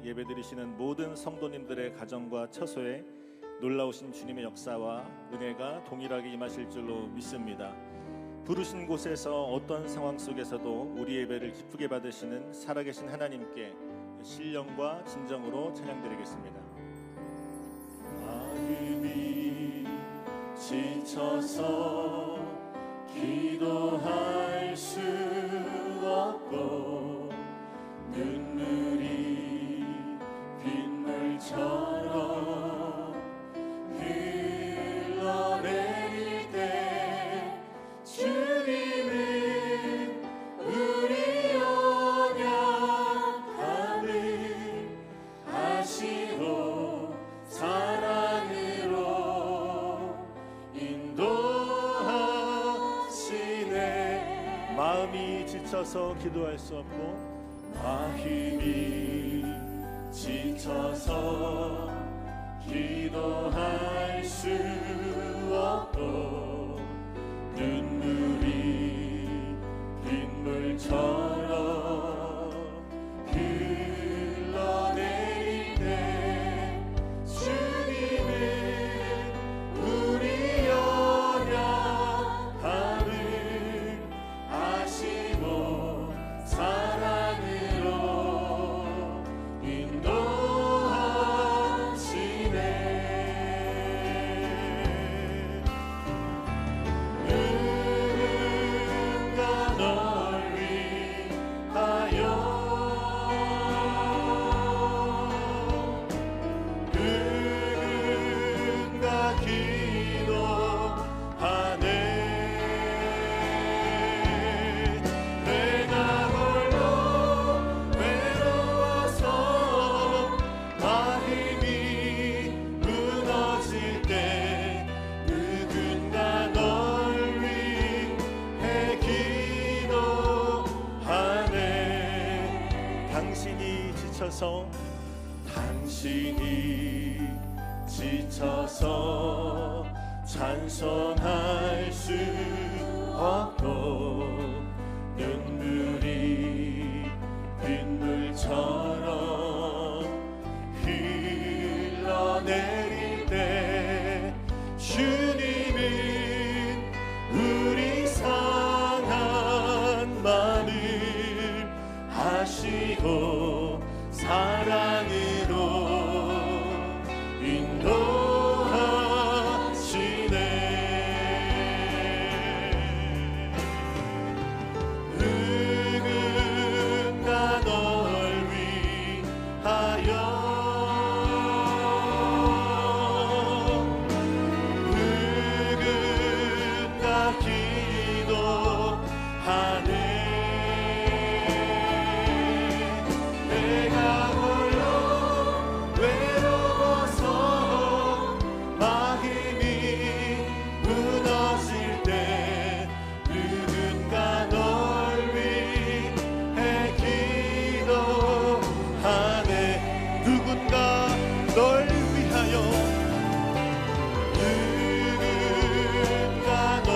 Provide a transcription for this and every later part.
예배드리시는 모든 성도님들의 가정과 처소에 놀라우신 주님의 역사와 은혜가 동일하게 임하실 줄로 믿습니다. 부르신 곳에서 어떤 상황 속에서도 우리 예배를 기쁘게 받으시는 살아계신 하나님께 신령과 진정으로 찬양드리겠습니다. 마음이 지쳐서 기도할 수 없고 눈물이 빗물처럼 흘러내릴 때 주님은 우리 연약함을 아시고 사랑으로 인도하시네. 마음이 지쳐서 기도할 수 없고 마음이 지쳐서 기도할 수 없고 눈물이 빗물처럼 흘러내릴 때 주님은 우리 연약함을 아시고 사랑으로 인도하시네. 누군가 널 위하여 누군가 기도하네. 내가 홀로 외로워서 마음이 무너질 때 누군가 널 위해 기도하네. 당신이 지쳐서 찬송할 수 없고 눈물이 빗물처럼 흘러내릴 때 주님은 우리 상한 마음을 아시고 사랑으로 인도하시네. 누군가 널 위하여 누군가 기도하네. 내가 홀로 외로워서 마음이 무너질 때 누군가 널 위해 기도하네. 누군가 널 위하여 누군가 널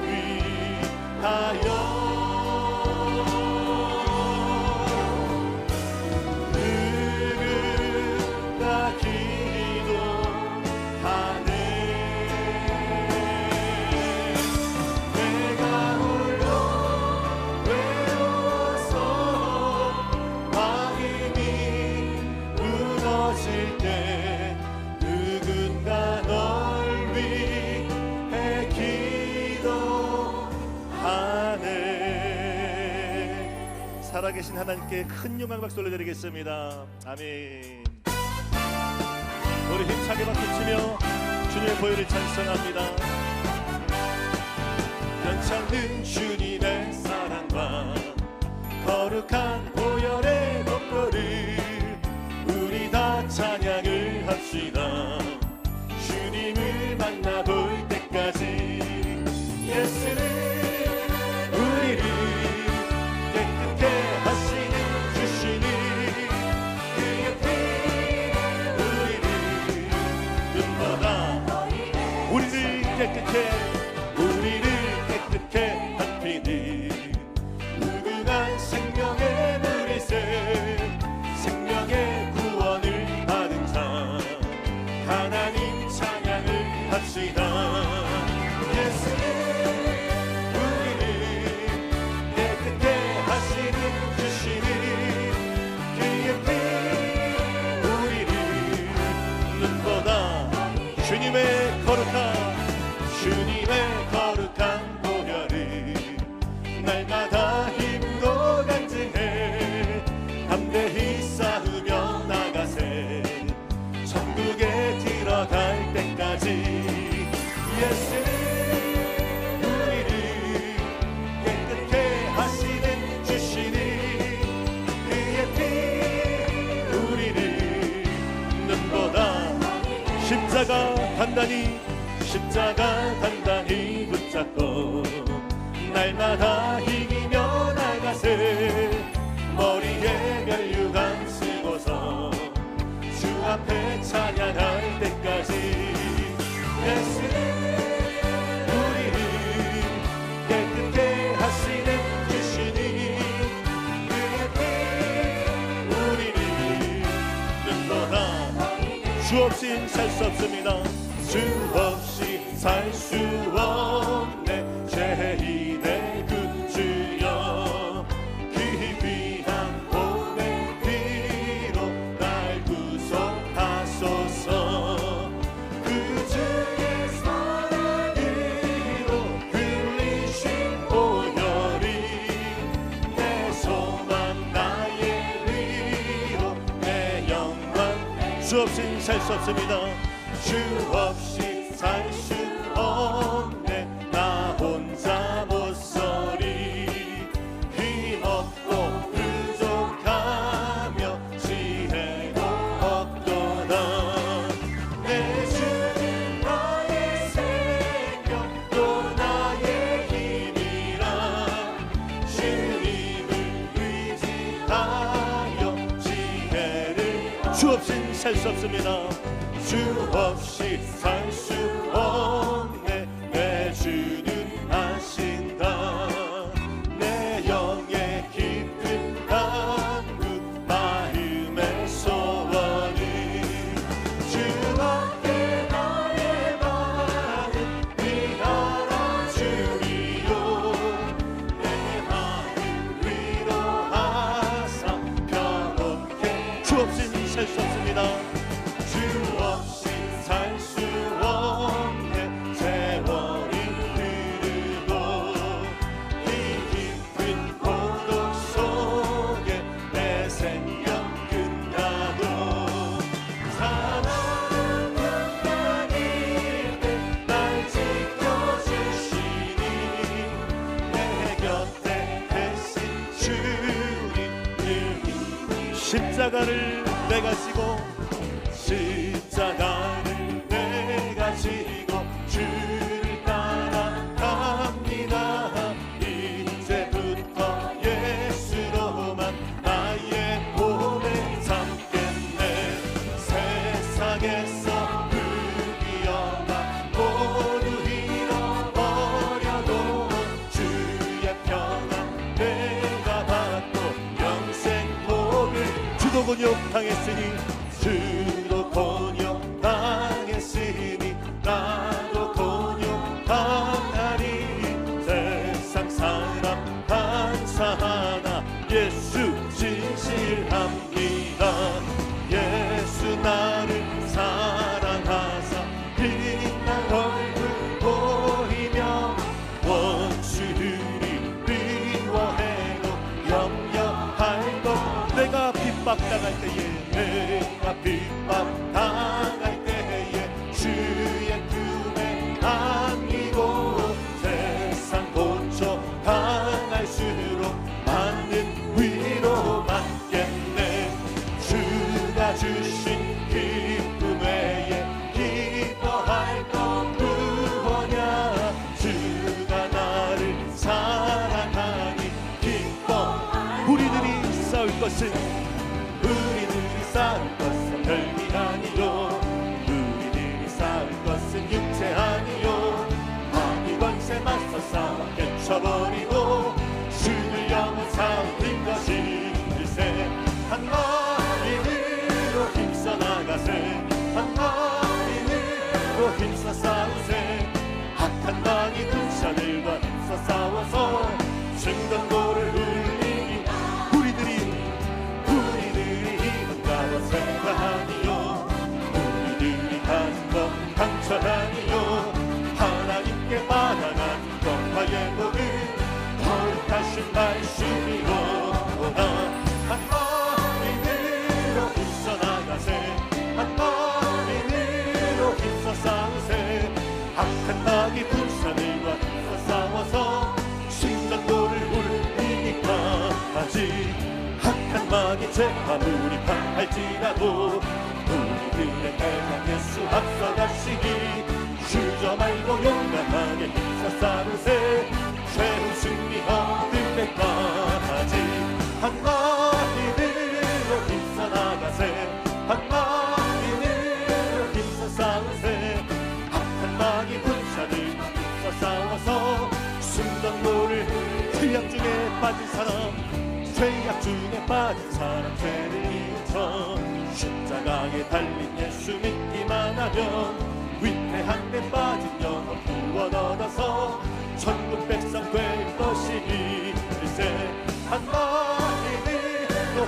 위하여 누군가 기도하네. 내가 홀로 외로워서 마음이 무너질 때 누군가 널 위해 기도하네. 살아계신 하나님께 큰 영광 박수 올려드리겠습니다. 아멘. 우리 힘차게 박수치며 주님의 보혈을 찬송합니다. 연창는 주님의 사랑과 거룩한 보혈의 목도를 우리 다 찬양을 합시다. 주님을 만나볼 때까지 예수는 우리를 깨끗게 하시는 주시니 그 옆에 우리를 눈보다 우리를 깨끗게 한 피는 무궁한 생명의 물이 새 생명의 거룩한 보혈이 날마다 힘도 간증해 담대히 싸우며 나가세 천국에 들어갈 때까지 예수는 우리를 깨끗게 하시는 주시니 그의 피 우리를 눈보다 십자가 단단히 붙잡고 날마다 이기며 나가세 머리에 면류관 쓰고서 주 앞에 찬양할 때까지 예수는 우리를 깨끗게 하시는 주시니 그의 피 우리를 눈보다 주 없인 살 수 없습니다. 주 없이 살 수 없네 죄인의 구주여 그 귀한 보배 피로 날 구속하소서 그 주의 사랑으로 흘리신 보혈이 내 소망 나의 위로 내 영광 주 없인 살 수 없습니다. 주 없이 살 수 없네 나 혼자 못 서리 힘없고 부족하며 지혜도 없도다 내 주는 나의 생명 또 나의 힘이라 주님을 의지하여 지혜를 주 없인 살 수 없습니다. 주 없이 살 수 없네 내 주는 아신다 내 영의 깊은 간구 마음의 소원을 주밖에 나의 마음 위하라 주리요 내 마음 위로하사 평온케 주 없인 살 수 없습니다. 주 없이 살 수 없네 세월이 흐르고 이 깊은 고독 속에 내 생명 끝나도 사랑은 땅일 때 날 지켜주시니 내 곁에 계신 주님 늘 십자가를 내가 지고 십자가를 내가 지고 주를 따라갑니다. 이제부터 예수로만 나의 몸에 삼겠네 세상에서 불기어가 모두 잃어버려도 주의 평안 내가 받고 영생 복을 주도 곤욕 당했으니 주도 곤욕 당했으니 나도 곤욕 당하니 세상 사람 감사하나 예수 진실합니다. 예수 나를 사랑하사 빛난 얼굴 보이며 원수들이 미워해도 염려할 것 내가 핍박당할 때에 내가 핍박당할 때에 주의 품에 안기고 세상 고쳐 당할수록 많은 위로 받겠네 주가 주신 기쁨 외에 기뻐할 것 무엇냐 주가 나를 사랑하니 기뻐 우리들이 싸울 것은 별이 아니요 우리들이 싸울 것은 육체 아니요 마귀 권세 맞서 싸워 깨쳐버리고 주를 영원 싸우는 것이 일세 한 마음으로 힘써 나가세 한 마음으로 힘써 싸우세 악한 마귀 군사들과 힘써 싸워서 승전고를 울리니 우리들이 힘은 가워 생각하니요 우리들이 가진 것 강철하니요 하나님께 받은 죄악 중에 빠진 사람, 죄악 중에 빠진 사람, 죄를 잊어 십자가에 달린 예수 믿기만 하면 위태한 데 빠진 영혼 구원 얻어서 천국 백성 될 것이니. 일세 한마디로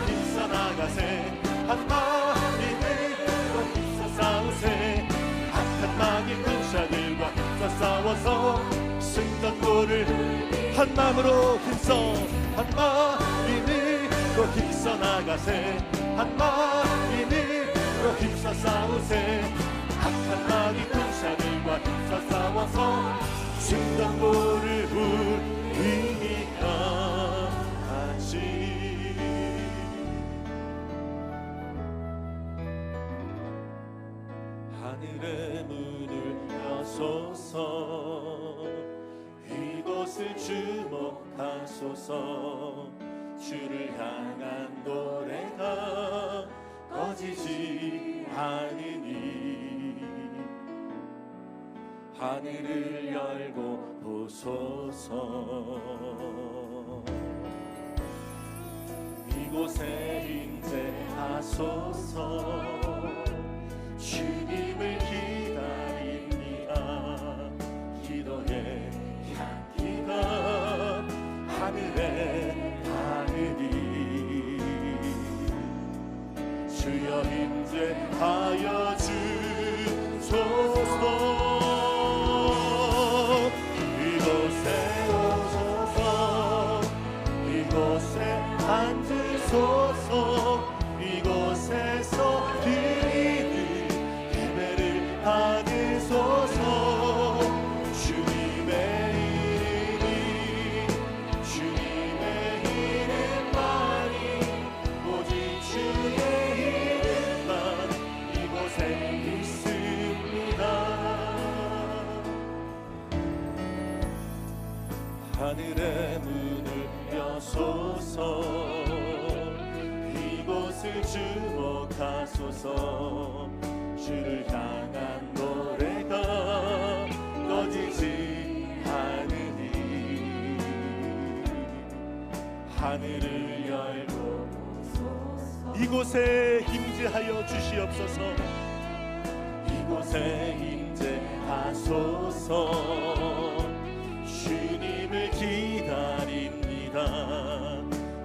힘써 나가세, 한마디로 힘써 싸우세. 악한 마귀 군사들과 힘써 싸워서 승전고를 한 마음으로 힘써, 한마디로 힘써 나가세, 한마디로 힘써 싸우세. 악한 마귀 군사들과 힘써 싸워서 승전고를 이기라 하지. 하늘의 문을 여소서, 이곳을 주목하소서. 주를 향한 노래가 꺼지지 않으니 하늘을 열고 보소서. 이곳에 임재하소서. 주님을 기다립니다. 기도의 향기가 하늘에 닿으리. 주여 임재하여 주소서. 이곳에 오소서. 이곳에 앉으소서. 이곳에서 드리는 예배를 받으소서. 주님의 이름이, 주님의 이름만이, 오직 주의 이름만 이곳에 있습니다. 하늘의 문을 여소서. 이곳을 주목하소서. 주를 향한 노래가 꺼지지 않으니 하늘을 열고 이곳에 임재하여 주시옵소서. 이곳에 임재하소서. 주님을 기다립니다.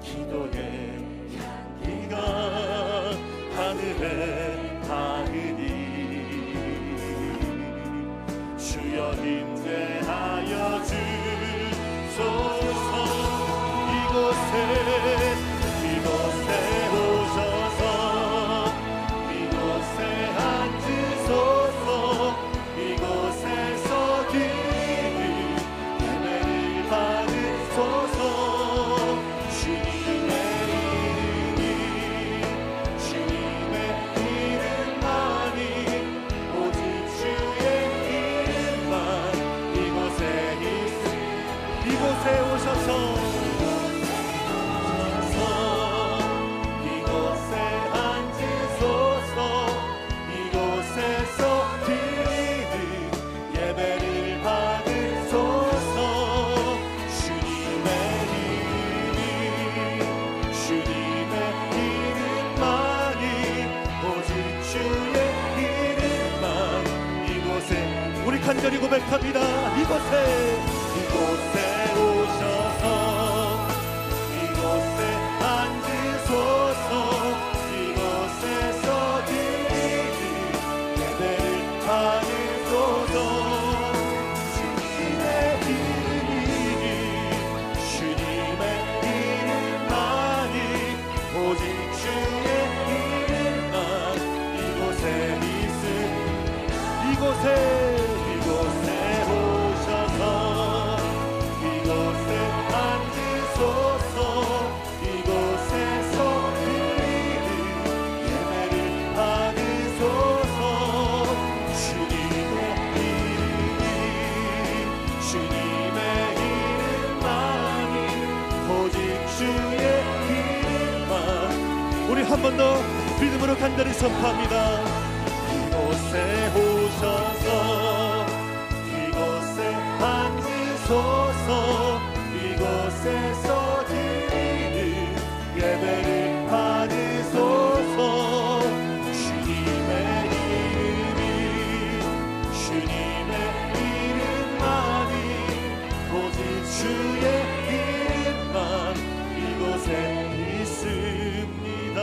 기도의 향기가 하늘에 닿으니 주여 임재하여 주소서. 이곳에 오셔서 이곳에 앉으소서. 이곳에서 드리는 예배를 받으소서. 주님의 이름이, 주님의 이름만이, 오직 주의 이름만 이곳에 이곳에 오셔서 이곳에 앉으소서. 이곳에서 드리는 예배를 받으소서. 주님의 이름이, 주님의 이름만이, 오직 주의 이름만 이곳에 우리 간절히 고백합니다. 이곳에 오셔서 이곳에 앉으소서. 이곳에서 드리는 예배를 받으소서. 주님의 이름이, 주님의 이름만이, 오직 주의 이름만 이곳에 이곳에 오셔서 이곳에 앉으소서. 이곳에서 드리는 예배를 받으소서. 주님의 이름이, 주님의 이름만이, 오직 주의 이름만. 우리 한 번 더 믿음으로 간절히 선포합니다. 이곳에 오셔서 이곳에 앉으소서. 이곳에 주의 이름만 이곳에 있습니다.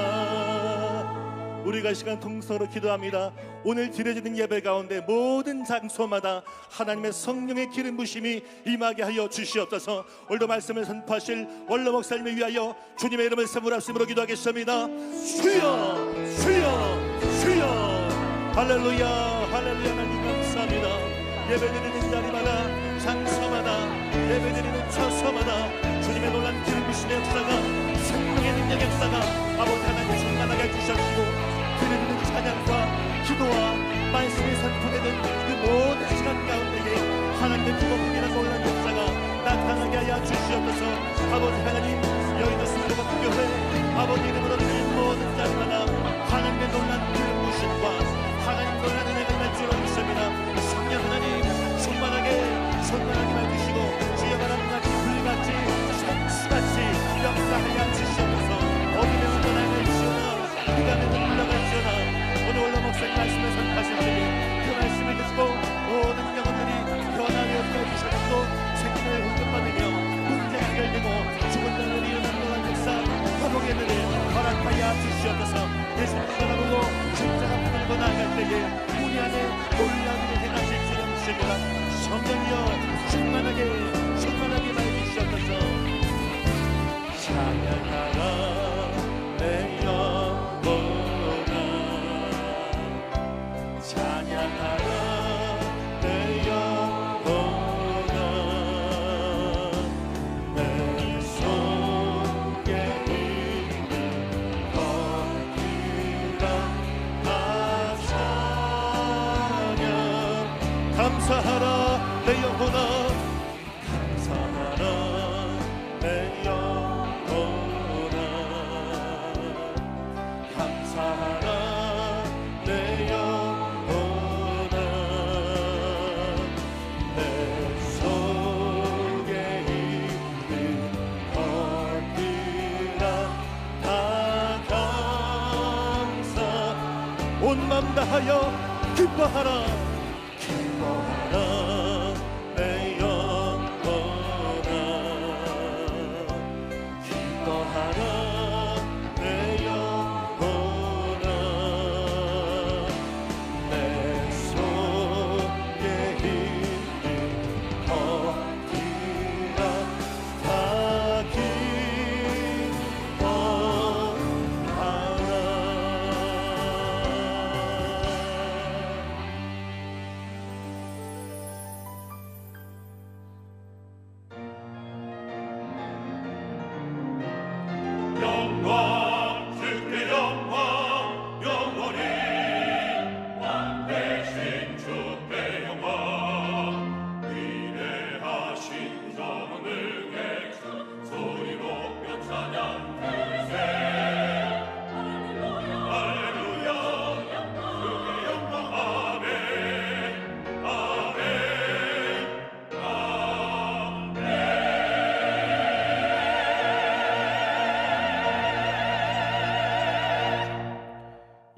우리가 이 시간 통성으로 기도합니다. 오늘 드려지는 예배 가운데 모든 장소마다 하나님의 성령의 기름 부심이 임하게 하여 주시옵소서. 오늘도 말씀을 선포하실 원로 목사님을 위하여 주님의 이름을 세무랍심으로 기도하겠습니다. 주여 주여 주여. 할렐루야 할렐루야. 하나님 감사합니다. 예배드리는 자리마다 장소마다 예배드리는 처소마다 주님의 놀란 기름 부심의 역사가 생명의 능력 역사가 아버지 하나님 충만하게 해주셨고 드리는 찬양과 기도와 말씀이 선포되는 그 모든 시간 가운데에 하나님의 구원이라는 놀란 역사가 나타나게 하여 주시옵소서. 아버지 하나님 여의도 순교회 아버지 이름으로 드리는 모든 자리마다 하나님의 놀란 기름 부심과 하나님 놀란 은혜가 날줄로 믿습니다. 성령 하나님 충만하게 말주시고 주여 바람같이 불같이 성수같이 역사하여 주시옵소서. 어둠의 운전을 갈지어나 비가 내는 물러갈지어나 오늘 원로 목사님 말씀을 선포하실 때에 그 말씀을 듣고 모든 영혼들이 변화되었다고 주셨고 생명을 흥분받으며 문제가 해결되고 죽은 자들이 일어나는 놀란 역사 화목의 은혜를 허락하여 주시옵소서. 예수님을 바라보고 십자가 붙들고 나아갈 때에 우리 안에 놀라운 일을 행하실 줄 믿습니다. 성령이여 충만하게 말해주시옵소서. 찬양하라 내 영혼아 찬양하라 내 영혼아 내 속에 있는 거기라 나 찬양. 감사하라 내 영혼아 감사하라 내 영혼아 감사하라 내 영혼아 내 속에 있는 것들아 다 감사. 온 맘 다하여 기뻐하라 내 영혼아 기뻐하라 내 영혼아 내 속에 있는 것들아 다 기뻐하라.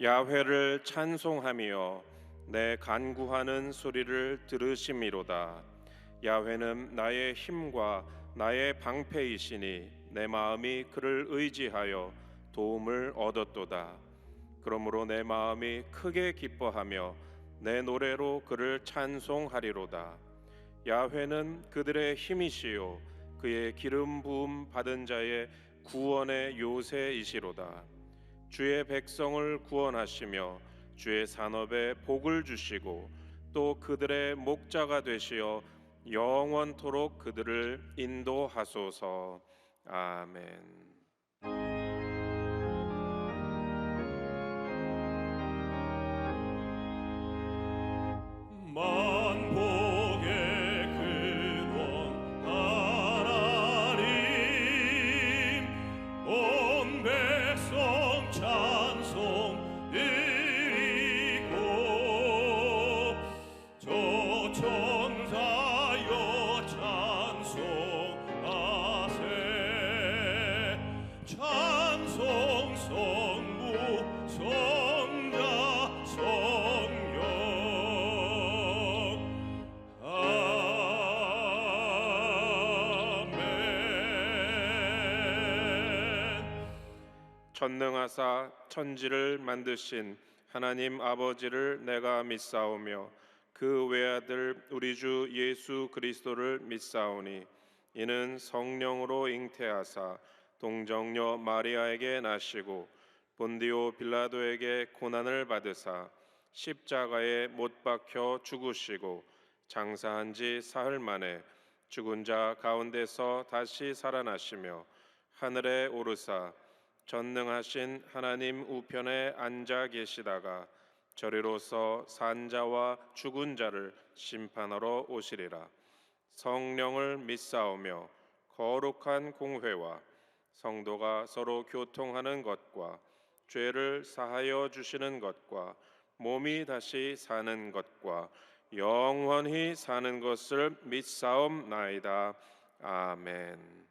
야훼를 찬송하며 내 간구하는 소리를 들으심이로다. 야훼는 나의 힘과 나의 방패이시니 내 마음이 그를 의지하여 도움을 얻었도다. 그러므로 내 마음이 크게 기뻐하며 내 노래로 그를 찬송하리로다. 야훼는 그들의 힘이시요 그의 기름 부음 받은 자의 구원의 요새이시로다. 주의 백성을 구원하시며 주의 산업에 복을 주시고 또 그들의 목자가 되시어 영원토록 그들을 인도하소서. 아멘. 만복의 근원 하나님 온 백성 찬송 드리고 저 천사여 찬송하세 전능하사 천지를 만드신 하나님 아버지를 내가 믿사오며 그 외아들 우리 주 예수 그리스도를 믿사오니 이는 성령으로 잉태하사 동정녀 마리아에게 나시고 본디오 빌라도에게 고난을 받으사 십자가에 못 박혀 죽으시고 장사한 지 사흘 만에 죽은 자 가운데서 다시 살아나시며 하늘에 오르사 전능하신 하나님 우편에 앉아 계시다가 저리로서 산자와 죽은 자를 심판하러 오시리라. 성령을 믿사오며 거룩한 공회와 성도가 서로 교통하는 것과 죄를 사하여 주시는 것과 몸이 다시 사는 것과 영원히 사는 것을 믿사옵나이다. 아멘.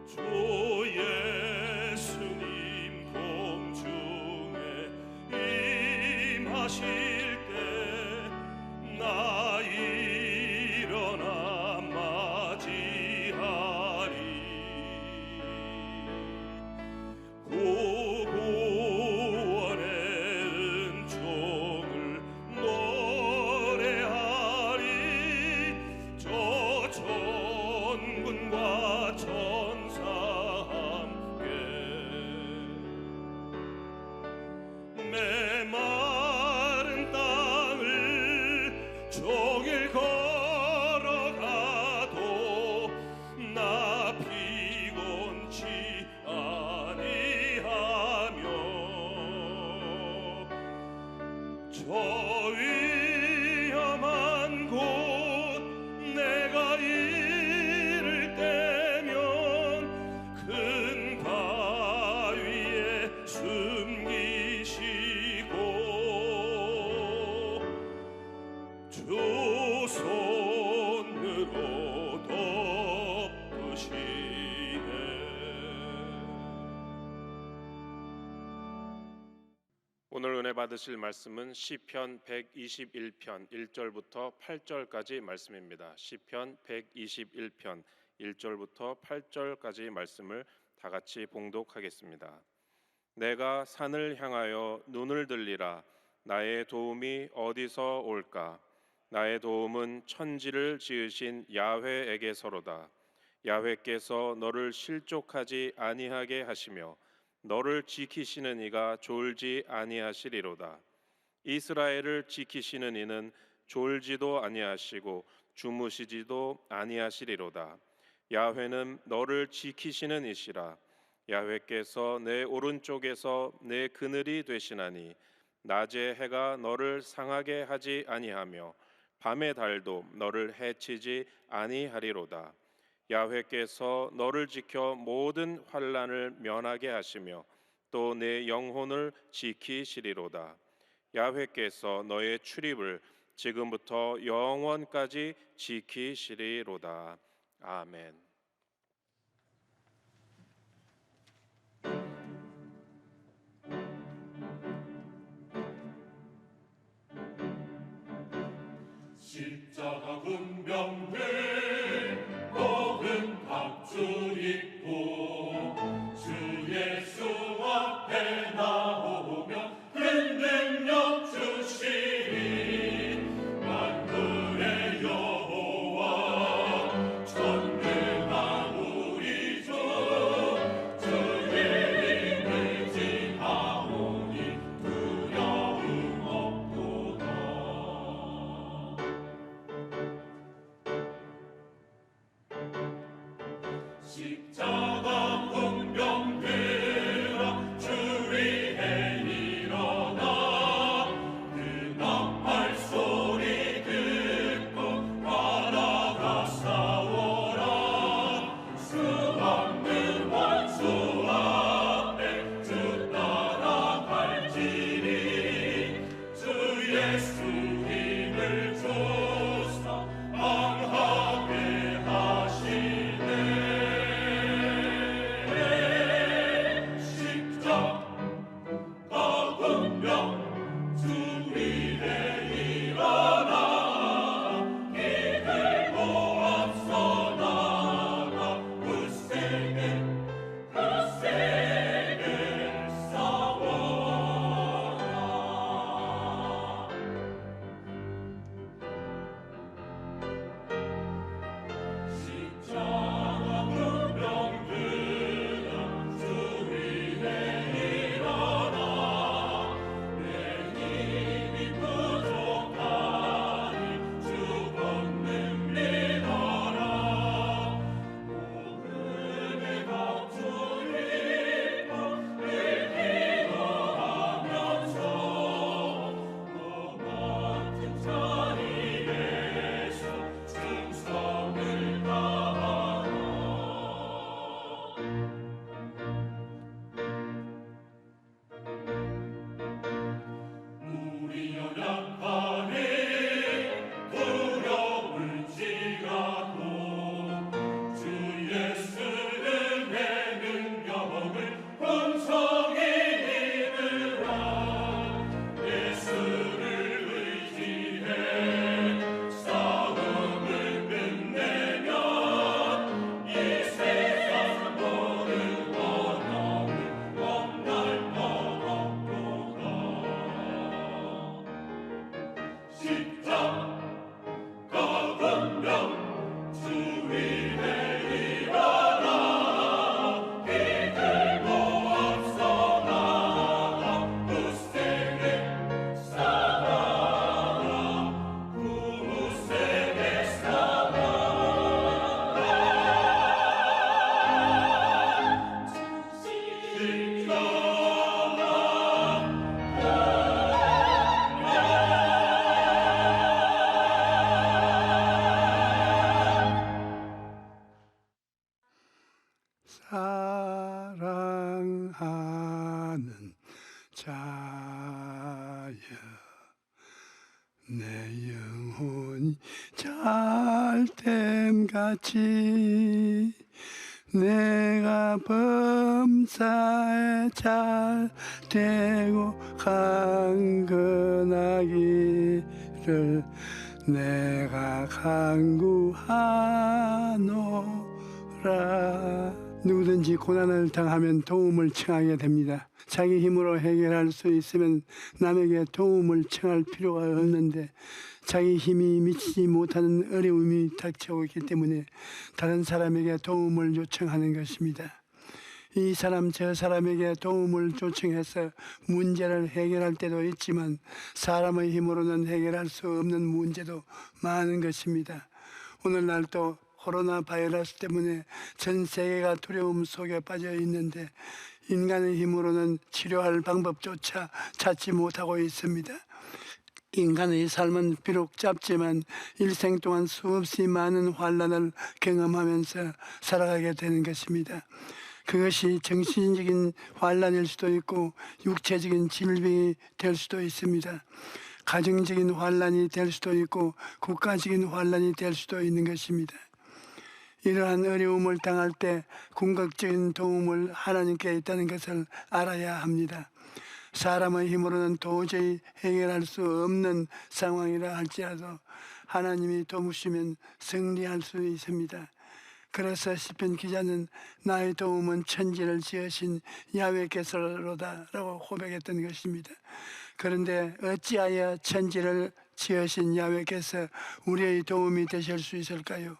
주 예수님 공중에 임하실 때 나 일어나 맞이하리. 구원의 은총을 노래하리. 저 천군과 천사 함께 메마른 땅을 종일 걸어가도 나 피곤치 아니하며 저 위험한 곳 내가 이를 때면 큰 바위에 숨기시고 주 손으로 덮으시네. 오늘 은혜 받으실 말씀은 시편 121편 1절부터 8절까지 말씀입니다. 시편 121편 1절부터 8절까지 말씀을 다 같이 봉독하겠습니다. 내가 산을 향하여 눈을 들리라. 나의 도움이 어디서 올까? 나의 도움은 천지를 지으신 야훼에게서로다. 야훼께서 너를 실족하지 아니하게 하시며 너를 지키시는 이가 졸지 아니하시리로다. 이스라엘을 지키시는 이는 졸지도 아니하시고 주무시지도 아니하시리로다. 야훼는 너를 지키시는 이시라. 야훼께서 내 오른쪽에서 내 그늘이 되시나니 낮에 해가 너를 상하게 하지 아니하며 밤의 달도 너를 해치지 아니하리로다. 야훼께서 너를 지켜 모든 환난을 면하게 하시며 또 내 영혼을 지키시리로다. 야훼께서 너의 출입을 지금부터 영원까지 지키시리로다. 아멘. 십자가 군병들 먹은 각줄 입고 주 예수 앞에 나오며 큰 능력 주시리. 만군의 여호와 전능하신 사랑하는 자여, 내 영혼이 잘됨같이 내가 범사에 잘되고 강건하기를 내가 간구하노라. 누구든지 고난을 당하면 도움을 청하게 됩니다. 자기 힘으로 해결할 수 있으면 남에게 도움을 청할 필요가 없는데 자기 힘이 미치지 못하는 어려움이 닥쳐오기 때문에 다른 사람에게 도움을 요청하는 것입니다. 이 사람 저 사람에게 도움을 요청해서 문제를 해결할 때도 있지만 사람의 힘으로는 해결할 수 없는 문제도 많은 것입니다. 오늘날도 코로나 바이러스 때문에 전 세계가 두려움 속에 빠져 있는데 인간의 힘으로는 치료할 방법조차 찾지 못하고 있습니다. 인간의 삶은 비록 짧지만 일생 동안 수없이 많은 환난을 경험하면서 살아가게 되는 것입니다. 그것이 정신적인 환난일 수도 있고 육체적인 질병이 될 수도 있습니다. 가정적인 환난이 될 수도 있고 국가적인 환난이 될 수도 있는 것입니다. 이러한 어려움을 당할 때 궁극적인 도움을 하나님께 있다는 것을 알아야 합니다. 사람의 힘으로는 도저히 해결할 수 없는 상황이라 할지라도 하나님이 도우시면 승리할 수 있습니다. 그래서 시편 기자는 나의 도움은 천지를 지으신 야훼께서로다 라고 고백했던 것입니다. 그런데 어찌하여 천지를 지으신 야훼께서 우리의 도움이 되실 수 있을까요?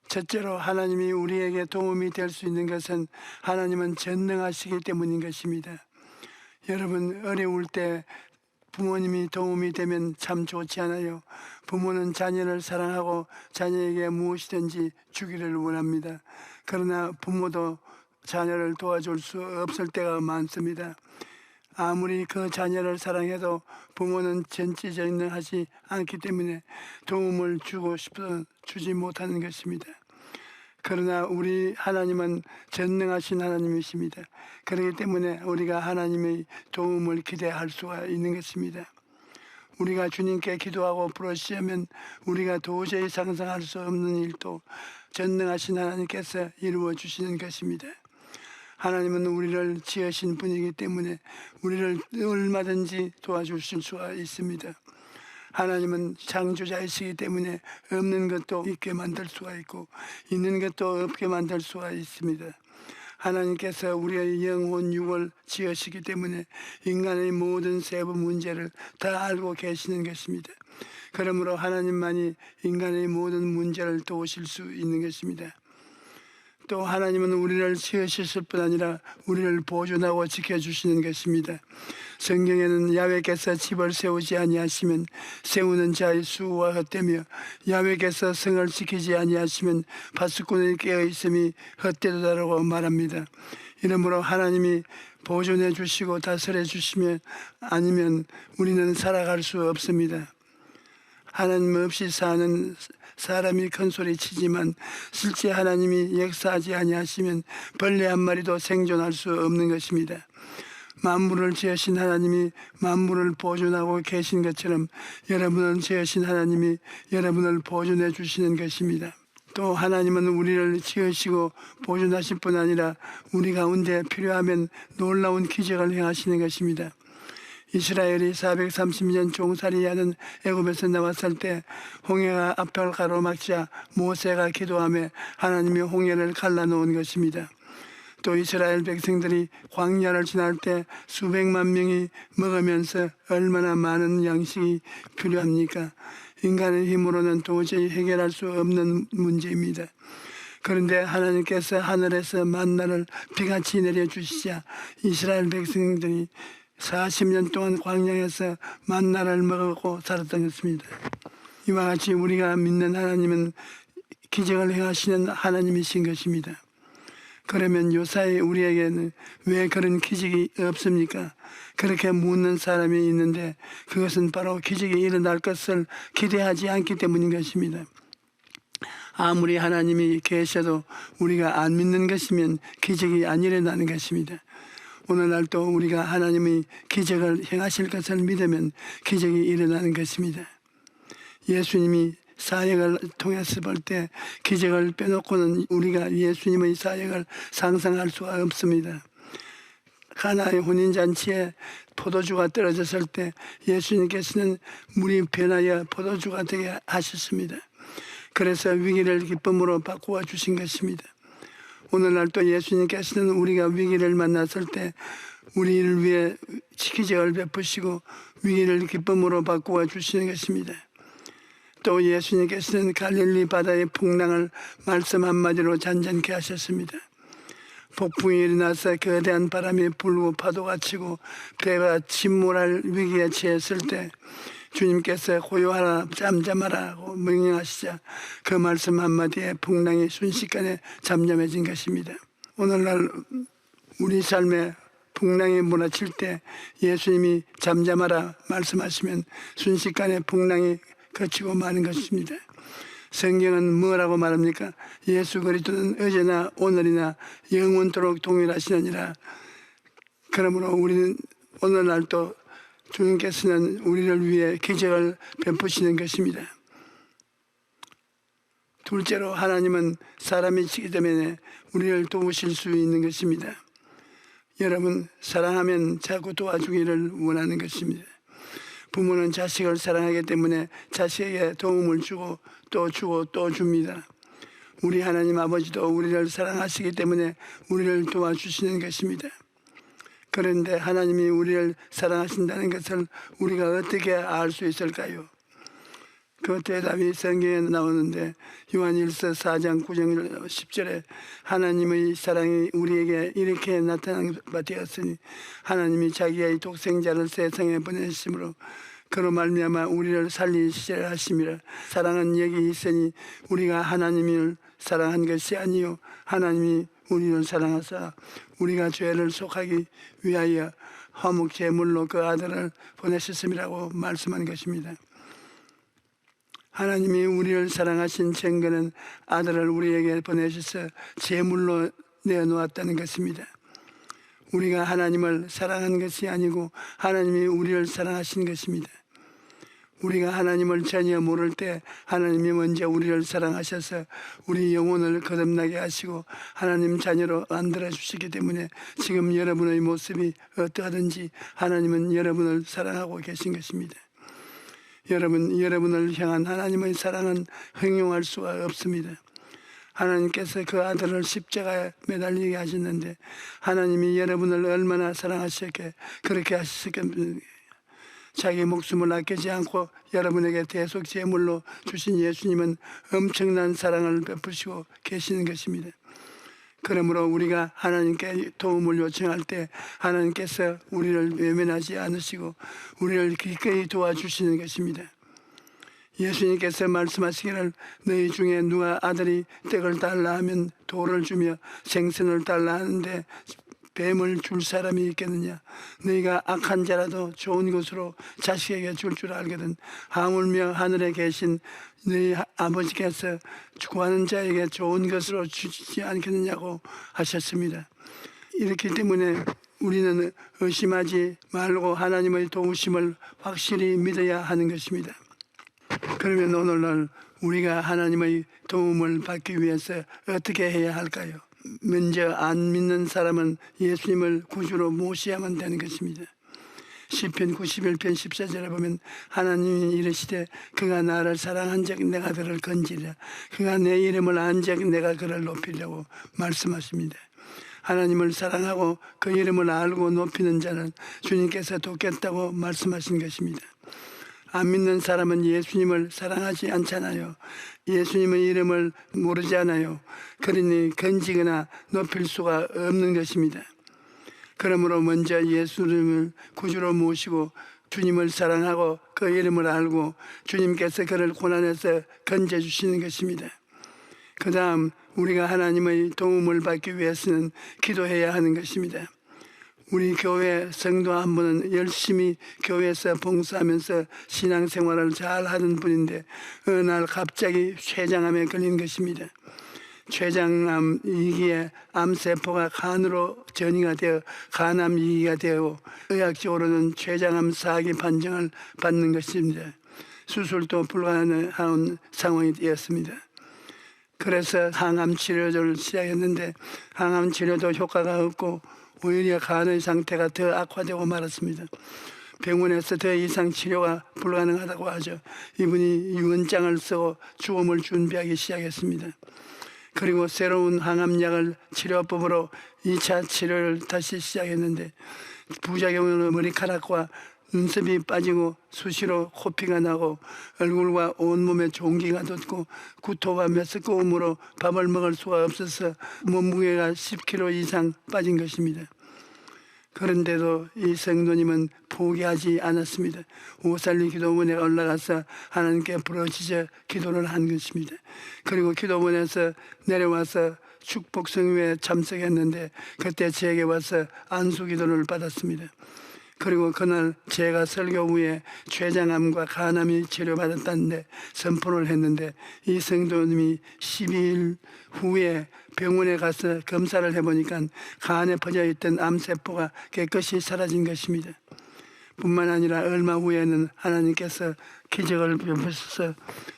첫째로 하나님이 우리에게 도움이 될 수 있는 것은 하나님은 전능하시기 때문인 것입니다. 여러분, 어려울 때 부모님이 도움이 되면 참 좋지 않아요? 부모는 자녀를 사랑하고 자녀에게 무엇이든지 주기를 원합니다. 그러나 부모도 자녀를 도와줄 수 없을 때가 많습니다. 아무리 그 자녀를 사랑해도 부모는 전지전능하지 않기 때문에 도움을 주고 싶어 주지 못하는 것입니다. 그러나 우리 하나님은 전능하신 하나님이십니다. 그렇기 때문에 우리가 하나님의 도움을 기대할 수가 있는 것입니다. 우리가 주님께 기도하고 부르시면 우리가 도저히 상상할 수 없는 일도 전능하신 하나님께서 이루어 주시는 것입니다. 하나님은 우리를 지으신 분이기 때문에 우리를 얼마든지 도와주실 수가 있습니다. 하나님은 창조자이시기 때문에 없는 것도 있게 만들 수가 있고 있는 것도 없게 만들 수가 있습니다. 하나님께서 우리의 영혼 육을 지으시기 때문에 인간의 모든 세부 문제를 다 알고 계시는 것입니다. 그러므로 하나님만이 인간의 모든 문제를 도우실 수 있는 것입니다. 또 하나님은 우리를 지으실 뿐 아니라 우리를 보존하고 지켜주시는 것입니다. 성경에는 야훼께서 집을 세우지 아니하시면 세우는 자의 수고가 헛되며 야훼께서 성을 지키지 아니하시면 파수꾼의 깨어있음이 헛되도다라고 말합니다. 이러므로 하나님이 보존해 주시고 다스려 주시면 아니면 우리는 살아갈 수 없습니다. 하나님 없이 사는 사람이 큰 소리 치지만 실제 하나님이 역사하지 아니하시면 벌레 한 마리도 생존할 수 없는 것입니다. 만물을 지으신 하나님이 만물을 보존하고 계신 것처럼 여러분을 지으신 하나님이 여러분을 보존해 주시는 것입니다. 또 하나님은 우리를 지으시고 보존하실 뿐 아니라 우리 가운데 필요하면 놀라운 기적을 행하시는 것입니다. 이스라엘이 430년 종살이하는 애굽에서 나왔을 때 홍해가 앞을 가로막자 모세가 기도하며 하나님이 홍해를 갈라놓은 것입니다. 또 이스라엘 백성들이 광야를 지날 때 수백만 명이 먹으면서 얼마나 많은 양식이 필요합니까? 인간의 힘으로는 도저히 해결할 수 없는 문제입니다. 그런데 하나님께서 하늘에서 만나를 비같이 내려주시자 이스라엘 백성들이 40년 동안 광야에서 만나를 먹고 살았던 것입니다. 이와 같이 우리가 믿는 하나님은 기적을 행하시는 하나님이신 것입니다. 그러면 요사이 우리에게는 왜 그런 기적이 없습니까? 그렇게 묻는 사람이 있는데 그것은 바로 기적이 일어날 것을 기대하지 않기 때문인 것입니다. 아무리 하나님이 계셔도 우리가 안 믿는 것이면 기적이 안 일어나는 것입니다. 오늘날도 우리가 하나님의 기적을 행하실 것을 믿으면 기적이 일어나는 것입니다. 예수님이 사역을 통해서 볼 때 기적을 빼놓고는 우리가 예수님의 사역을 상상할 수가 없습니다. 가나의 혼인잔치에 포도주가 떨어졌을 때 예수님께서는 물이 변하여 포도주가 되게 하셨습니다. 그래서 위기를 기쁨으로 바꾸어 주신 것입니다. 오늘날도 예수님께서는 우리가 위기를 만났을 때 우리를 위해 기적을 베푸시고 위기를 기쁨으로 바꾸어 주시는 것입니다. 또 예수님께서는 갈릴리 바다의 풍랑을 말씀 한마디로 잔잔케 하셨습니다. 폭풍이 일어나서 거대한 바람이 불고 파도가 치고 배가 침몰할 위기에 처했을 때 주님께서 고요하라 잠잠하라고 명령하시자 그 말씀 한마디에 풍랑이 순식간에 잠잠해진 것입니다. 오늘날 우리 삶에 풍랑이 몰아칠 때 예수님이 잠잠하라 말씀하시면 순식간에 풍랑이 거치고 마는 것입니다. 성경은 뭐라고 말합니까? 예수 그리스도는 어제나 오늘이나 영원토록 동일하시느니라. 그러므로 우리는 오늘날도 주님께서는 우리를 위해 기적을 베푸시는 것입니다. 둘째로 하나님은 사람이시기 때문에 우리를 도우실 수 있는 것입니다. 여러분, 사랑하면 자꾸 도와주기를 원하는 것입니다. 부모는 자식을 사랑하기 때문에 자식에게 도움을 주고 또 줍니다. 우리 하나님 아버지도 우리를 사랑하시기 때문에 우리를 도와주시는 것입니다. 그런데 하나님이 우리를 사랑하신다는 것을 우리가 어떻게 알 수 있을까요? 그 대답이 성경에 나오는데 요한일서 4장 9절 10절에 하나님의 사랑이 우리에게 이렇게 나타난 바 되었으니 하나님이 자기의 독생자를 세상에 보내심으로 그로 말미암아 우리를 살리시려 하심이라. 사랑은 여기 있으니 우리가 하나님을 사랑한 것이 아니요 하나님이 우리를 사랑하사 우리가 죄를 속하기 위하여 화목 제물로 그 아들을 보내셨음이라고 말씀한 것입니다. 하나님이 우리를 사랑하신 증거는 아들을 우리에게 보내셔서 제물로 내어놓았다는 것입니다. 우리가 하나님을 사랑한 것이 아니고 하나님이 우리를 사랑하신 것입니다. 우리가 하나님을 전혀 모를 때 하나님이 먼저 우리를 사랑하셔서 우리 영혼을 거듭나게 하시고 하나님 자녀로 만들어 주시기 때문에 지금 여러분의 모습이 어떠하든지 하나님은 여러분을 사랑하고 계신 것입니다. 여러분을 향한 하나님의 사랑은 형용할 수가 없습니다. 하나님께서 그 아들을 십자가에 매달리게 하셨는데 하나님이 여러분을 얼마나 사랑하셨기에 그렇게 하셨겠습니까? 자기 목숨을 아끼지 않고 여러분에게 대속 제물로 주신 예수님은 엄청난 사랑을 베푸시고 계시는 것입니다. 그러므로 우리가 하나님께 도움을 요청할 때 하나님께서 우리를 외면하지 않으시고 우리를 기꺼이 도와주시는 것입니다. 예수님께서 말씀하시기를 너희 중에 누가 아들이 떡을 달라 하면 돌을 주며 생선을 달라 하는데 뱀을 줄 사람이 있겠느냐. 너희가 악한 자라도 좋은 것으로 자식에게 줄 알거든 하물며 하늘에 계신 너희 아버지께서 구하는 자에게 좋은 것으로 주지 않겠느냐고 하셨습니다. 이렇기 때문에 우리는 의심하지 말고 하나님의 도우심을 확실히 믿어야 하는 것입니다. 그러면 오늘날 우리가 하나님의 도움을 받기 위해서 어떻게 해야 할까요? 먼저 안 믿는 사람은 예수님을 구주로 모셔야만 되는 것입니다. 시편 91편 14절에 보면 하나님이 이르시되 그가 나를 사랑한 적 내가 그를 건지리라. 그가 내 이름을 안 적 내가 그를 높이려고 말씀하십니다. 하나님을 사랑하고 그 이름을 알고 높이는 자는 주님께서 돕겠다고 말씀하신 것입니다. 안 믿는 사람은 예수님을 사랑하지 않잖아요. 예수님의 이름을 모르잖아요. 그러니 건지거나 높일 수가 없는 것입니다. 그러므로 먼저 예수님을 구주로 모시고 주님을 사랑하고 그 이름을 알고 주님께서 그를 고난에서 건져주시는 것입니다. 그 다음 우리가 하나님의 도움을 받기 위해서는 기도해야 하는 것입니다. 우리 교회 성도 한 분은 열심히 교회에서 봉사하면서 신앙생활을 잘 하는 분인데 어느 날 갑자기 췌장암에 걸린 것입니다. 췌장암 2기에 암세포가 간으로 전이가 되어 간암 2기가 되고 의학적으로는 췌장암 4기 판정을 받는 것입니다. 수술도 불가능한 상황이 되었습니다. 그래서 항암 치료를 시작했는데 항암 치료도 효과가 없고 오히려 간의 상태가 더 악화되고 말았습니다. 병원에서 더 이상 치료가 불가능하다고 하죠. 이분이 유언장을 쓰고 주음을 준비하기 시작했습니다. 그리고 새로운 항암약을 치료법으로 2차 치료를 다시 시작했는데 부작용으로 머리카락과 눈썹이 빠지고 수시로 코피가 나고 얼굴과 온몸에 종기가 돋고 구토와 메스꺼움으로 밥을 먹을 수가 없어서 몸무게가 10kg 이상 빠진 것입니다. 그런데도 이 성도님은 포기하지 않았습니다. 오살리 기도원에 올라가서 하나님께 부르짖어 기도를 한 것입니다. 그리고 기도원에서 내려와서 축복성회에 참석했는데 그때 제게 와서 안수기도를 받았습니다. 그리고 그날 제가 설교 후에 췌장암과 간암이 치료받았다는데 선포를 했는데 이 성도님이 12일 후에 병원에 가서 검사를 해보니까 간에 퍼져있던 암세포가 깨끗이 사라진 것입니다. 뿐만 아니라 얼마 후에는 하나님께서 기적을 베푸셔서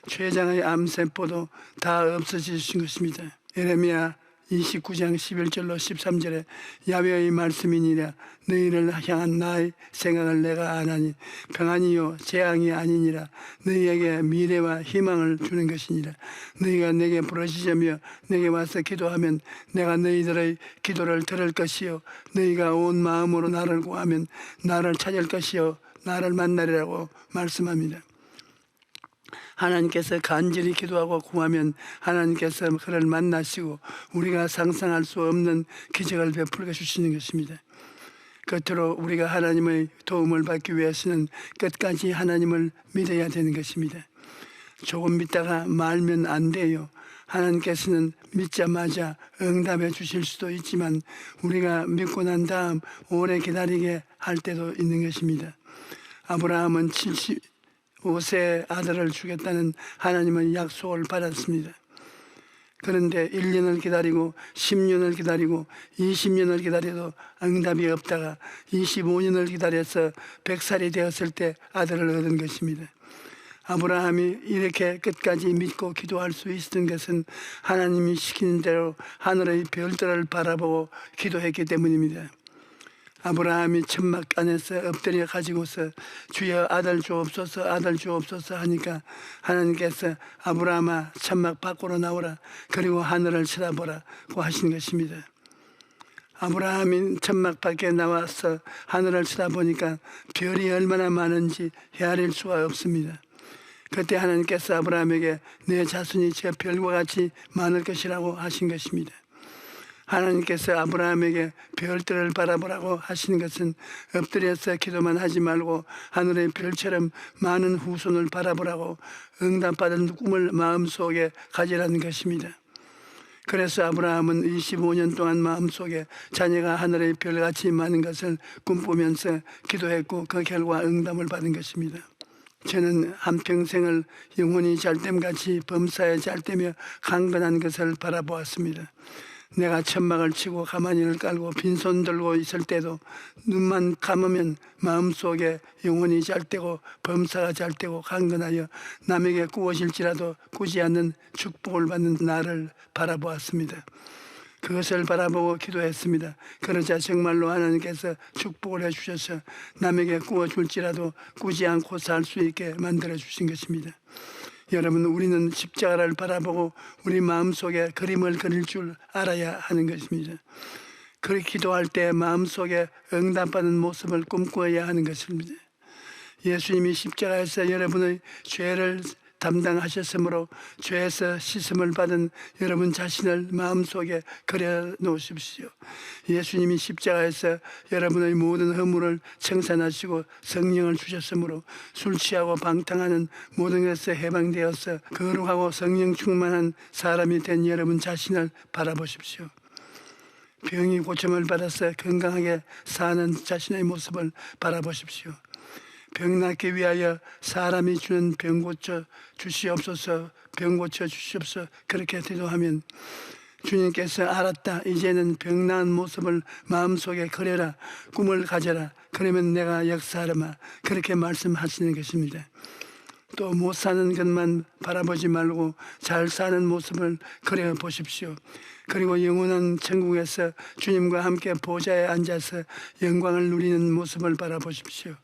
췌장의 암세포도 다 없어지신 것입니다. 예레미야 29장 11절로 13절에 야훼의 말씀이니라 너희를 향한 나의 생각을 내가 아나니 평안이요 재앙이 아니니라 너희에게 미래와 희망을 주는 것이니라 너희가 내게 부르짖으며 내게 와서 기도하면 내가 너희들의 기도를 들을 것이요 너희가 온 마음으로 나를 구하면 나를 찾을 것이요 나를 만나리라고 말씀합니다. 하나님께서 간절히 기도하고 구하면 하나님께서 그를 만나시고 우리가 상상할 수 없는 기적을 베풀게 주시는 것입니다. 끝으로 우리가 하나님의 도움을 받기 위해서는 끝까지 하나님을 믿어야 되는 것입니다. 조금 믿다가 말면 안 돼요. 하나님께서는 믿자마자 응답해 주실 수도 있지만 우리가 믿고 난 다음 오래 기다리게 할 때도 있는 것입니다. 아브라함은 75세 아들을 주겠다는 하나님의 약속을 받았습니다. 그런데 1년을 기다리고 10년을 기다리고 20년을 기다려도 응답이 없다가 25년을 기다려서 100살이 되었을 때 아들을 얻은 것입니다. 아브라함이 이렇게 끝까지 믿고 기도할 수 있었던 것은 하나님이 시키는 대로 하늘의 별들을 바라보고 기도했기 때문입니다. 아브라함이 천막 안에서 엎드려 가지고서 주여 아들 주옵소서 아들 주옵소서 하니까 하나님께서 아브라함아 천막 밖으로 나오라 그리고 하늘을 쳐다보라고 하신 것입니다. 아브라함이 천막 밖에 나와서 하늘을 쳐다보니까 별이 얼마나 많은지 헤아릴 수가 없습니다. 그때 하나님께서 아브라함에게 내 자손이 저 별과 같이 많을 것이라고 하신 것입니다. 하나님께서 아브라함에게 별들을 바라보라고 하시는 것은 엎드려서 기도만 하지 말고 하늘의 별처럼 많은 후손을 바라보라고 응답받은 꿈을 마음속에 가지라는 것입니다. 그래서 아브라함은 25년 동안 마음속에 자녀가 하늘의 별같이 많은 것을 꿈꾸면서 기도했고 그 결과 응답을 받은 것입니다. 저는 한평생을 영혼이 잘됨같이 범사에 잘되며 강건한 것을 바라보았습니다. 내가 천막을 치고 가마니를 깔고 빈손 들고 있을 때도 눈만 감으면 마음속에 영혼이 잘되고 범사가 잘되고 강건하여 남에게 꾸어질지라도 꾸지 않는 축복을 받는 나를 바라보았습니다. 그것을 바라보고 기도했습니다. 그러자 정말로 하나님께서 축복을 해주셔서 남에게 꾸어줄지라도 꾸지 않고 살 수 있게 만들어주신 것입니다. 여러분, 우리는 십자가를 바라보고 우리 마음속에 그림을 그릴 줄 알아야 하는 것입니다. 그렇게 기도할 때 마음속에 응답받는 모습을 꿈꾸어야 하는 것입니다. 예수님이 십자가에서 여러분의 죄를 담당하셨으므로 죄에서 씻음을 받은 여러분 자신을 마음속에 그려 놓으십시오. 예수님이 십자가에서 여러분의 모든 허물을 청산하시고 성령을 주셨으므로 술 취하고 방탕하는 모든 것에서 해방되어서 거룩하고 성령 충만한 사람이 된 여러분 자신을 바라보십시오. 병이 고침을 받아서 건강하게 사는 자신의 모습을 바라보십시오. 병 낫기 위하여 사람이 주는 병 고쳐 주시옵소서, 병 고쳐 주시옵소서 그렇게 기도하면 주님께서 알았다, 이제는 병 나은 모습을 마음속에 그려라, 꿈을 가져라, 그러면 내가 역사하리라, 그렇게 말씀하시는 것입니다. 또 못 사는 것만 바라보지 말고 잘 사는 모습을 그려 보십시오. 그리고 영원한 천국에서 주님과 함께 보좌에 앉아서 영광을 누리는 모습을 바라보십시오.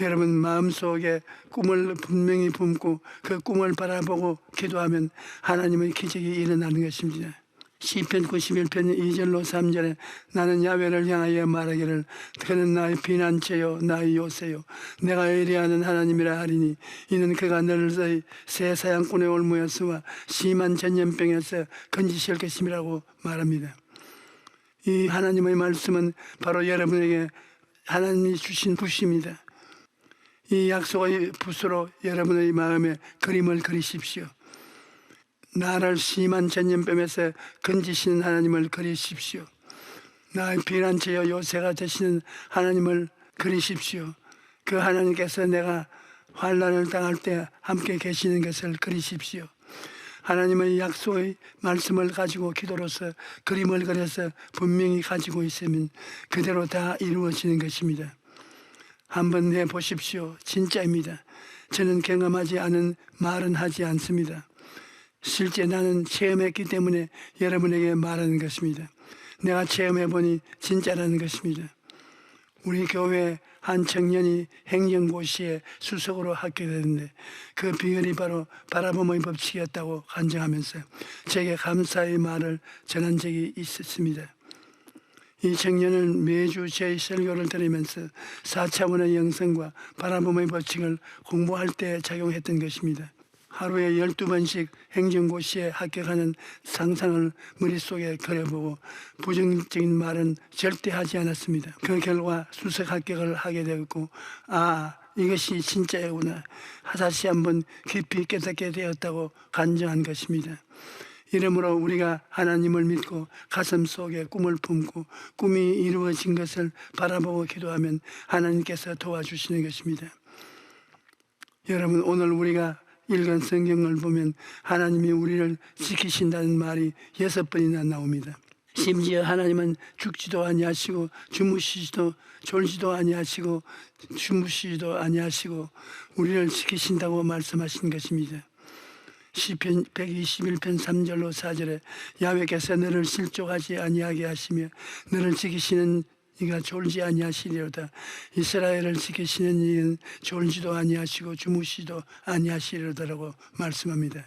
여러분 마음속에 꿈을 분명히 품고 그 꿈을 바라보고 기도하면 하나님의 기적이 일어나는 것입니다. 시편 91편 2절로 3절에 나는 야훼를 향하여 말하기를 그는 나의 피난처요 나의 요새요 내가 의뢰하는 하나님이라 하리니 이는 그가 너를 새 사냥꾼의 올무에서와 심한 전염병에서 건지실 것임이라고 말합니다. 이 하나님의 말씀은 바로 여러분에게 하나님이 주신 붓입니다. 이 약속의 붓으로 여러분의 마음에 그림을 그리십시오. 나를 심한 전염병에서 건지시는 하나님을 그리십시오. 나의 피난처여 요새가 되시는 하나님을 그리십시오. 그 하나님께서 내가 환난을 당할 때 함께 계시는 것을 그리십시오. 하나님의 약속의 말씀을 가지고 기도로서 그림을 그려서 분명히 가지고 있으면 그대로 다 이루어지는 것입니다. 한번 해보십시오. 진짜입니다. 저는 경험하지 않은 말은 하지 않습니다. 실제 나는 체험했기 때문에 여러분에게 말하는 것입니다. 내가 체험해보니 진짜라는 것입니다. 우리 교회 한 청년이 행정고시에 수석으로 합격했는데 그 비결이 바로 바라봄의 법칙이었다고 간증하면서 제게 감사의 말을 전한 적이 있었습니다. 이 청년은 매주 제 설교를 들으면서 4차원의 영성과 바라봄의 법칙을 공부할 때 작용했던 것입니다. 하루에 12번씩 행정고시에 합격하는 상상을 머릿속에 그려보고 부정적인 말은 절대 하지 않았습니다. 그 결과 수석 합격을 하게 되었고 이것이 진짜구나 다시 한번 깊이 깨닫게 되었다고 간증한 것입니다. 이러므로 우리가 하나님을 믿고 가슴 속에 꿈을 품고 꿈이 이루어진 것을 바라보고 기도하면 하나님께서 도와주시는 것입니다. 여러분 오늘 우리가 읽은 성경을 보면 하나님이 우리를 지키신다는 말이 6번이나 나옵니다. 심지어 하나님은 죽지도 아니하시고 주무시지도 졸지도 아니하시고 주무시지도 아니하시고 우리를 지키신다고 말씀하신 것입니다. 시편 121편 3절로 4절에 야훼께서 너를 실족하지 아니하게 하시며 너를 지키시는 이가 졸지 아니하시리로다. 이스라엘을 지키시는 이는 졸지도 아니하시고 주무시도 아니하시리로다라고 말씀합니다.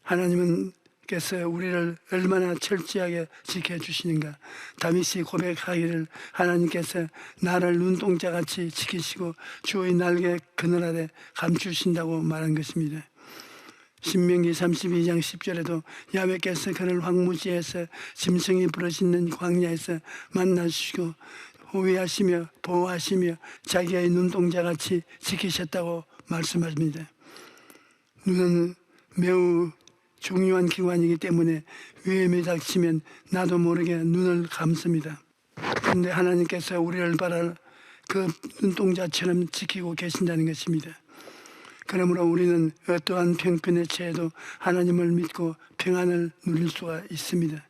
하나님께서 우리를 얼마나 철저하게 지켜주시는가. 다윗이 고백하기를 하나님께서 나를 눈동자같이 지키시고 주의 날개 그늘 아래 감추신다고 말한 것입니다. 신명기 32장 10절에도 야훼께서 그를 황무지에서 짐승이 부르짖는 광야에서 만나주시고 호위하시며 보호하시며 자기의 눈동자같이 지키셨다고 말씀합니다. 눈은 매우 중요한 기관이기 때문에 위험이 닥치면 나도 모르게 눈을 감습니다. 그런데 하나님께서 우리를 바라 그 눈동자처럼 지키고 계신다는 것입니다. 그러므로 우리는 어떠한 평편의 처해도 하나님을 믿고 평안을 누릴 수가 있습니다.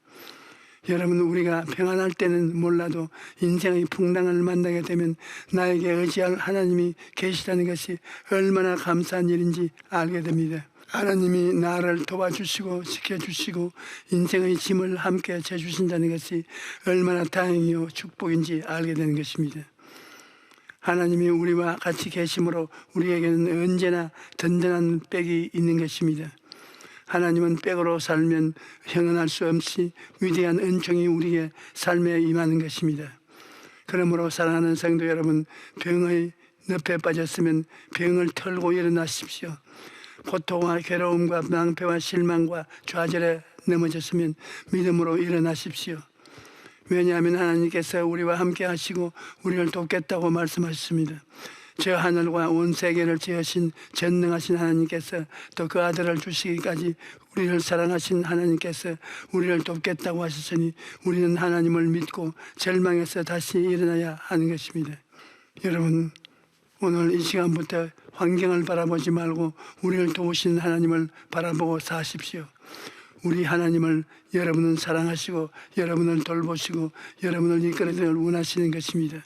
여러분 우리가 평안할 때는 몰라도 인생의 풍랑을 만나게 되면 나에게 의지할 하나님이 계시다는 것이 얼마나 감사한 일인지 알게 됩니다. 하나님이 나를 도와주시고 지켜주시고 인생의 짐을 함께 져주신다는 것이 얼마나 다행이요 축복인지 알게 되는 것입니다. 하나님이 우리와 같이 계심으로 우리에게는 언제나 든든한 백이 있는 것입니다. 하나님은 백으로 살면 형언할 수 없이 위대한 은총이 우리의 삶에 임하는 것입니다. 그러므로 사랑하는 성도 여러분, 병의 늪에 빠졌으면 병을 털고 일어나십시오. 고통과 괴로움과 낭패와 실망과 좌절에 넘어졌으면 믿음으로 일어나십시오. 왜냐하면 하나님께서 우리와 함께 하시고 우리를 돕겠다고 말씀하셨습니다. 저 하늘과 온 세계를 지으신 전능하신 하나님께서 또 그 아들을 주시기까지 우리를 사랑하신 하나님께서 우리를 돕겠다고 하셨으니 우리는 하나님을 믿고 절망해서 다시 일어나야 하는 것입니다. 여러분, 오늘 이 시간부터 환경을 바라보지 말고 우리를 도우시는 하나님을 바라보고 사십시오. 우리 하나님을 여러분은 사랑하시고 여러분을 돌보시고 여러분을 이끌어주기를 원하시는 것입니다.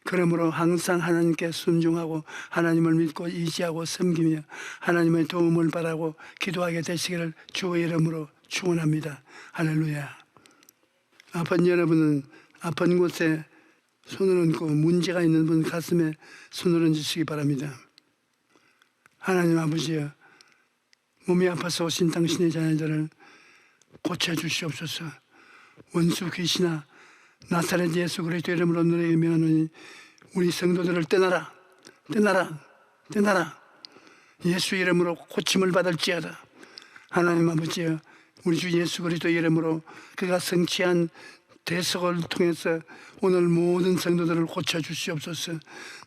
그러므로 항상 하나님께 순종하고 하나님을 믿고 의지하고 섬기며 하나님의 도움을 바라고 기도하게 되시기를 주의 이름으로 축원합니다. 할렐루야. 아픈 여러분은 아픈 곳에 손을 얹고 문제가 있는 분 가슴에 손을 얹으시기 바랍니다. 하나님 아버지여, 몸이 아파서 오신 당신의 자녀들을 고쳐주시옵소서. 원수 귀신아, 나사렛 예수 그리스도 이름으로 너에게 명하노니 우리 성도들을 떠나라, 떠나라, 떠나라. 예수 이름으로 고침을 받을지어다. 하나님 아버지여, 우리 주 예수 그리스도 이름으로 그가 성취한 대속을 통해서 오늘 모든 성도들을 고쳐주시옵소서.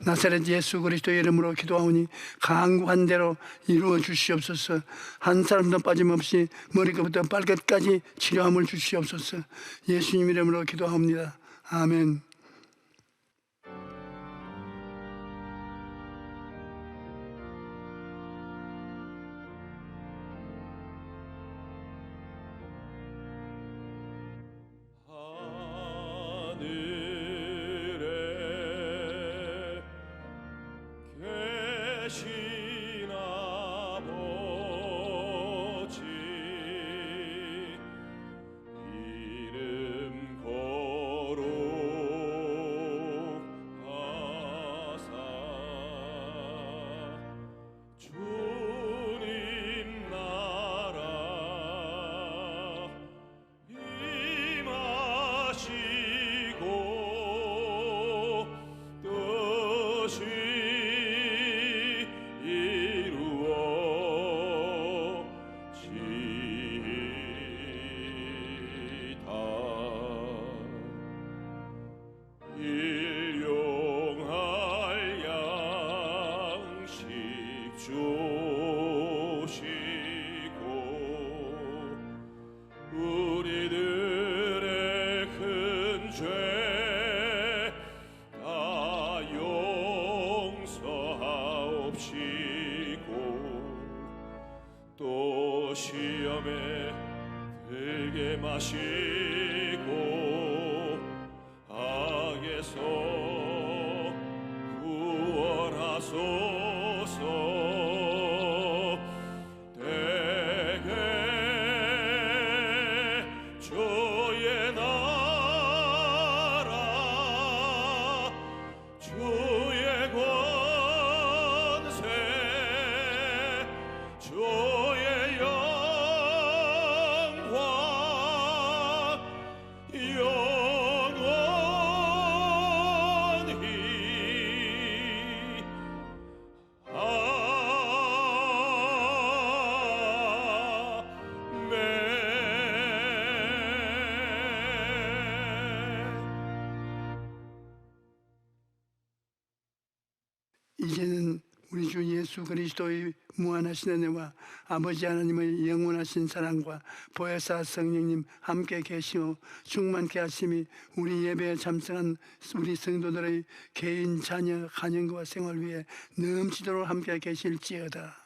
나사렛 예수 그리스도 이름으로 기도하오니 강구한 대로 이루어 주시옵소서. 한 사람도 빠짐없이 머리끝부터 발끝까지 치료함을 주시옵소서. 예수님 이름으로 기도하옵니다. 아멘. 계신 아버지 이름 거룩하사 주님 나라 임하시고 뜻이 우리들의 큰 죄 다 용서하옵시고 또 시험에 들게 마시고 악에서 구원하소서. 주의 나라 주의 권세 주의 영광 영원히 이제는 우리 주 예수 그리스도의 무한하신 은혜와 아버지 하나님의 영원하신 사랑과 보혜사 성령님 함께 계시오 충만케 하심이 우리 예배에 참석한 우리 성도들의 개인 자녀 가정과 생활 위에 넘치도록 함께 계실지어다.